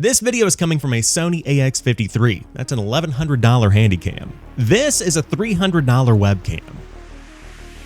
This video is coming from a Sony AX53. That's an $1,100 handycam. This is a $300 webcam.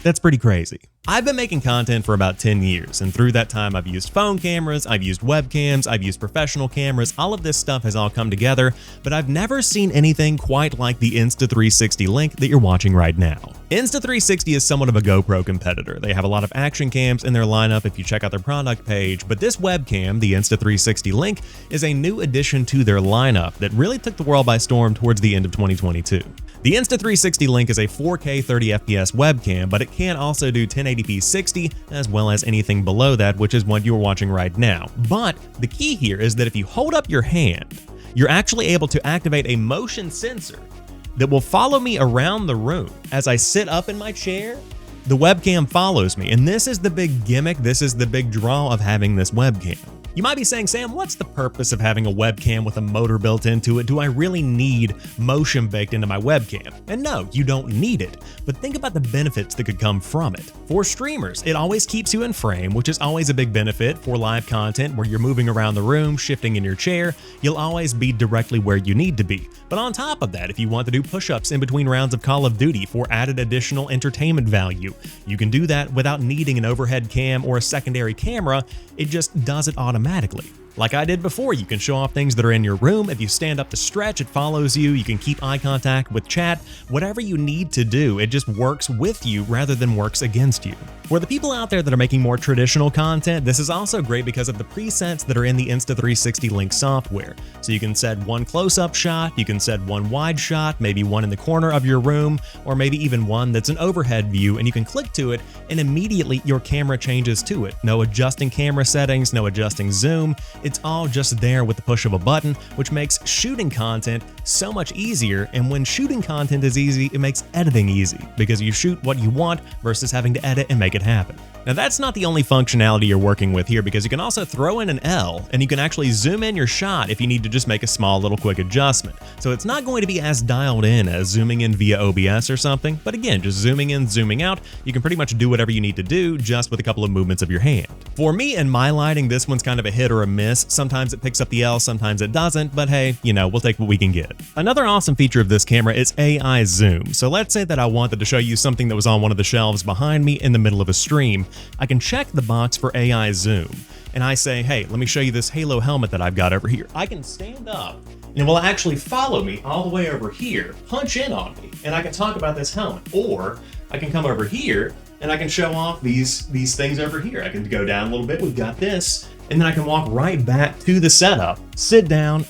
That's pretty crazy. I've been making content for about 10 years, and through that time I've used phone cameras, I've used webcams, I've used professional cameras. All of this stuff has all come together, but I've never seen anything quite like the Insta360 Link that you're watching right now. Insta360 is somewhat of a GoPro competitor. They have a lot of action cams in their lineup if you check out their product page, but this webcam, the Insta360 Link, is a new addition to their lineup that really took the world by storm towards the end of 2022. The Insta360 Link is a 4K 30fps webcam, but it can also do 1080p 60 as well as anything below that, which is what you're watching right now. But the key here is that if you hold up your hand, you're actually able to activate a motion sensor that will follow me around the room. As I sit up in my chair, the webcam follows me, and this is the big gimmick, this is the big draw of having this webcam. You might be saying, Sam, what's the purpose of having a webcam with a motor built into it? Do I really need motion baked into my webcam? And no, you don't need it, but think about the benefits that could come from it. For streamers, it always keeps you in frame, which is always a big benefit for live content where you're moving around the room, shifting in your chair. You'll always be directly where you need to be. But on top of that, if you want to do push-ups in between rounds of Call of Duty for added additional entertainment value, you can do that without needing an overhead cam or a secondary camera. It just does it automatically. Like I did before, you can show off things that are in your room. If you stand up to stretch, it follows you. You can keep eye contact with chat. Whatever you need to do, it just works with you rather than works against you. For the people out there that are making more traditional content, this is also great because of the presets that are in the Insta360 Link software. So you can set one close-up shot, you can set one wide shot, maybe one in the corner of your room, or maybe even one that's an overhead view, and you can click to it and immediately your camera changes to it. No adjusting camera settings, no adjusting zoom. It's all just there with the push of a button, which makes shooting content so much easier. And when shooting content is easy, it makes editing easy because you shoot what you want versus having to edit and make it happen. Now that's not the only functionality you're working with here, because you can also throw in an L and you can actually zoom in your shot if you need to just make a small little quick adjustment. So it's not going to be as dialed in as zooming in via OBS or something, but again, just zooming in, zooming out, you can pretty much do whatever you need to do just with a couple of movements of your hand. For me and my lighting, this one's kind of a hit or a miss. Sometimes it picks up the L, sometimes it doesn't, but hey, we'll take what we can get. Another awesome feature of this camera is AI zoom. So let's say that I wanted to show you something that was on one of the shelves behind me in the middle of a stream. I can check the box for AI zoom, and I say, hey, let me show you this Halo helmet that I've got over here. I can stand up, and it will actually follow me all the way over here, punch in on me, and I can talk about this helmet. Or I can come over here, and I can show off these things over here. I can go down a little bit, we've got this, and then I can walk right back to the setup, sit down,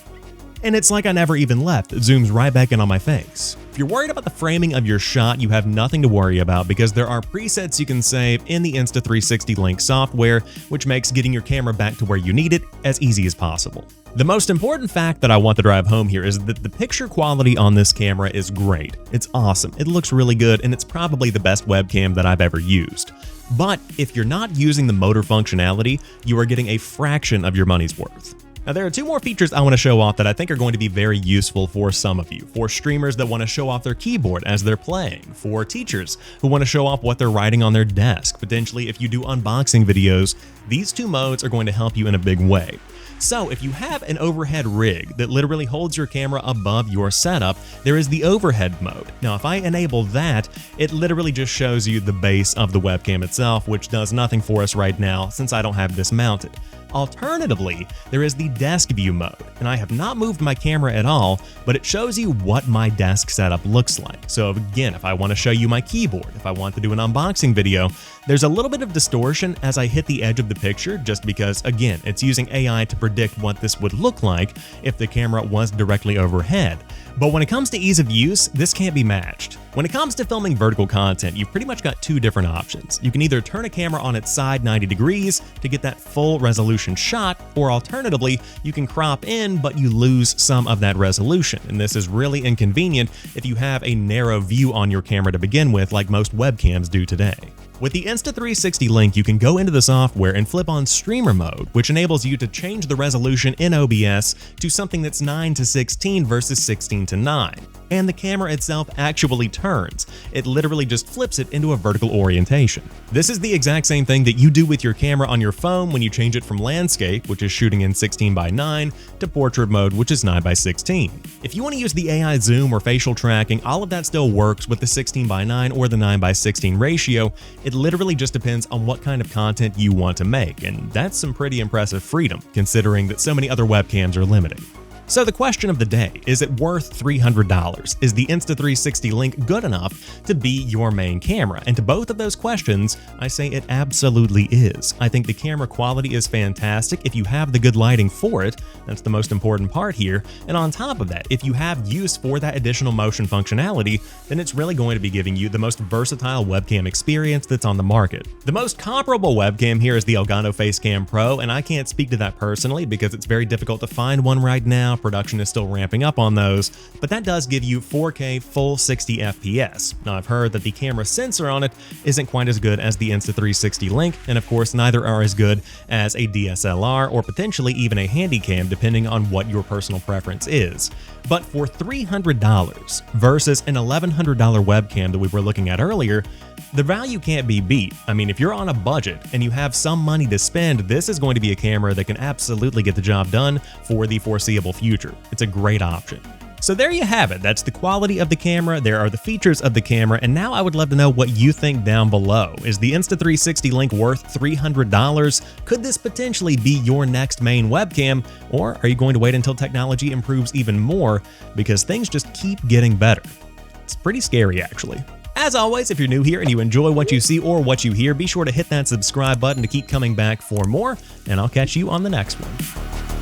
and it's like I never even left. It zooms right back in on my face. If you're worried about the framing of your shot, you have nothing to worry about because there are presets you can save in the Insta360 Link software, which makes getting your camera back to where you need it as easy as possible. The most important fact that I want to drive home here is that the picture quality on this camera is great. It's awesome, it looks really good, and it's probably the best webcam that I've ever used. But if you're not using the motor functionality, you are getting a fraction of your money's worth. Now there are two more features I want to show off that I think are going to be very useful for some of you. For streamers that want to show off their keyboard as they're playing. For teachers who want to show off what they're writing on their desk. Potentially if you do unboxing videos, these two modes are going to help you in a big way. So if you have an overhead rig that literally holds your camera above your setup, there is the overhead mode. Now if I enable that, it literally just shows you the base of the webcam itself, which does nothing for us right now since I don't have this mounted. Alternatively, there is the desk view mode, and I have not moved my camera at all, but it shows you what my desk setup looks like. So again, if I want to show you my keyboard, if I want to do an unboxing video, there's a little bit of distortion as I hit the edge of the picture just because, again, it's using AI to predict what this would look like if the camera was directly overhead. But when it comes to ease of use, this can't be matched. When it comes to filming vertical content, you've pretty much got two different options. You can either turn a camera on its side 90 degrees to get that full resolution shot, or alternatively, you can crop in but you lose some of that resolution. And this is really inconvenient if you have a narrow view on your camera to begin with, like most webcams do today. With the Insta360 Link, you can go into the software and flip on streamer mode, which enables you to change the resolution in OBS to something that's 9:16 versus 16:9. And the camera itself actually turns. It literally just flips it into a vertical orientation. This is the exact same thing that you do with your camera on your phone when you change it from landscape, which is shooting in 16:9, to portrait mode, which is 9:16. If you want to use the AI zoom or facial tracking, all of that still works with the 16:9 or the 9:16 ratio. It literally just depends on what kind of content you want to make, and that's some pretty impressive freedom, considering that so many other webcams are limited. So the question of the day, is it worth $300? Is the Insta360 Link good enough to be your main camera? And to both of those questions, I say it absolutely is. I think the camera quality is fantastic if you have the good lighting for it. That's the most important part here. And on top of that, if you have use for that additional motion functionality, then it's really going to be giving you the most versatile webcam experience that's on the market. The most comparable webcam here is the Elgato Facecam Pro, and I can't speak to that personally because it's very difficult to find one right now. Production is still ramping up on those, but that does give you 4K full 60 FPS. Now, I've heard that the camera sensor on it isn't quite as good as the Insta360 Link, and of course neither are as good as a DSLR or potentially even a Handycam, depending on what your personal preference is. But for $300 versus an $1,100 webcam that we were looking at earlier, the value can't be beat. I mean, if you're on a budget and you have some money to spend, this is going to be a camera that can absolutely get the job done for the foreseeable future. It's a great option. So there you have it. That's the quality of the camera, there are the features of the camera, and now I would love to know what you think down below. Is the Insta360 Link worth $300? Could this potentially be your next main webcam, or are you going to wait until technology improves even more because things just keep getting better? It's pretty scary, actually. As always, if you're new here and you enjoy what you see or what you hear, be sure to hit that subscribe button to keep coming back for more, and I'll catch you on the next one.